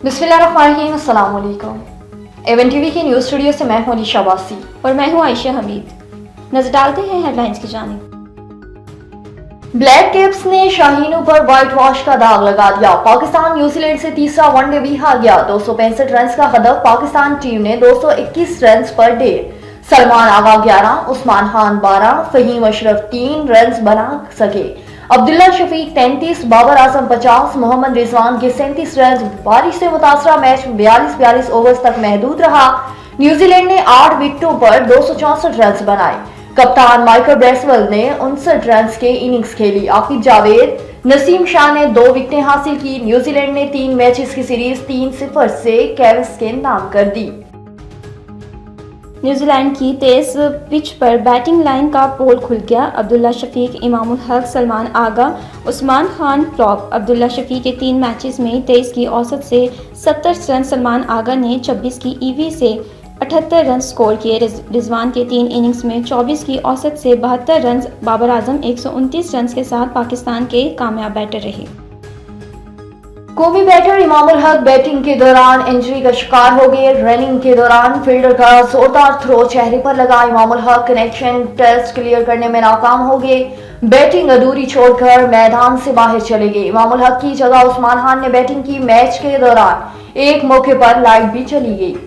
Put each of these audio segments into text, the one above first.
बिस्मिल्लाहिर्रहमानिर्रहीम, अस्सलाम वालेकुम। एवन टीवी के न्यूज़ स्टूडियो से मैं हूं अलीशा अब्बासी और मैं हूं आयशा हमीद। नजर डालते हैं हेडलाइंस की जानिब। ब्लैक कैप्स ने शाहीनों पर व्हाइट वॉश का दाग लगा दिया। पाकिस्तान न्यूजीलैंड से तीसरा वनडे भी हार गया। 265 रन का हदफ पाकिस्तान टीम ने 221 रन पर डे। सलमान आगा 11, उस्मान खान 12, फहीम अशरफ 3 रन बना सके। अब्दुल्ला शफीक 33, बाबर आजम 50, मोहम्मद रिजवान के 37 रन। बारिश से मुतासरा मैच 42 ओवर्स तक महदूद रहा। न्यूजीलैंड ने 8 विकेटों पर 264 रन बनाए। कप्तान माइकल ब्रेसवेल ने 59 रन के इनिंग्स खेली। आकिब जावेद, नसीम शाह ने 2 विकेटें हासिल की। न्यूजीलैंड ने 3 मैचेस की सीरीज 3-0 से कैविस के नाम कर दी। न्यूजीलैंड की तेज पिच पर बैटिंग लाइन का पोल खुल गया। अब्दुल्ला शफीक, इमामुल हक, सलमान आगा, उस्मान खान फ्लॉप। अब्दुल्ला शफीक के 3 मैचेस में 23 की औसत से 70 रन, सलमान आगा ने 26 की ईवी से 78 रन स्कोर किए। रिजवान के 3 इनिंग्स में 24 की औसत से 72 रन। बाबर आजम 129 रन के साथ पाकिस्तान के कामयाब बैटर रहे। कौमी बैटर इमामुल हक बैटिंग के दौरान इंजरी का शिकार हो गए। रनिंग के दौरान फील्डर का जोरदार थ्रो चेहरे पर लगा। Imamul Haq connection test clear करने में नाकाम हो गए। बैटिंग अधूरी छोड़कर मैदान से बाहर चले गए। इमामुल हक की जगह उस्मान खान ने बैटिंग की। मैच के दौरान एक मौके पर लाइट भी चली गई।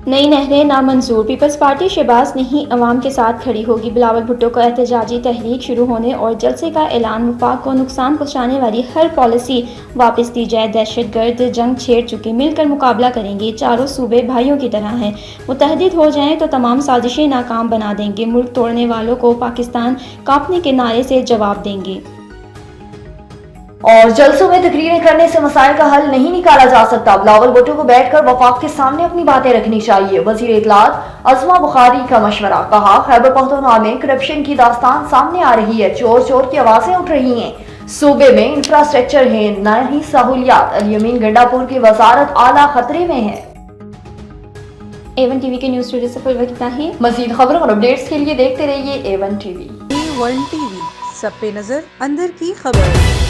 नई नहरें नामंजूर। पीपल्स पार्टी शहबाज नहीं अवाम के साथ खड़ी होगी। बिलावल भुट्टो को एहतजाजी तहरीक शुरू होने और जलसे का ऐलान। वफाक को नुकसान पहुंचाने वाली हर पॉलिसी वापस दी जाए। दहशतगर्द जंग छेड़ चुके, मिलकर मुकाबला करेंगे। चारों सूबे भाइयों की तरह हैं। मुत्तहदिद हो जाएं तो तमाम साजिशें नाकाम बना देंगे। मुल्क तोड़ने वालों को पाकिस्तान कांपने के नारे से जवाब देंगे। और जलसों में तकरीरें करने से मसाइल का हल नहीं निकाला जा सकता। बिलावल भुट्टो को बैठकर वफाक के सामने अपनी बातें रखनी चाहिए। वजीर इत्तलात अज़मा बुखारी का मशवरा। कहा, खैबर पख्तूनख्वा में करप्शन की दास्तान सामने आ रही है। चोर चोर की आवाजें उठ रही हैं। सूबे में इंफ्रास्ट्रक्चर है, न ही सहूलियात। अल-यमीन गंडापुर की वजारत आला खतरे में है। एवन टीवी के न्यूज़ स्टूडियो से फिर वक्त इतना ही। मजीद खबरों और अपडेट्स के लिए देखते रहिए एवन टीवी। A1 TV, सब पे नजर, अंदर की खबर।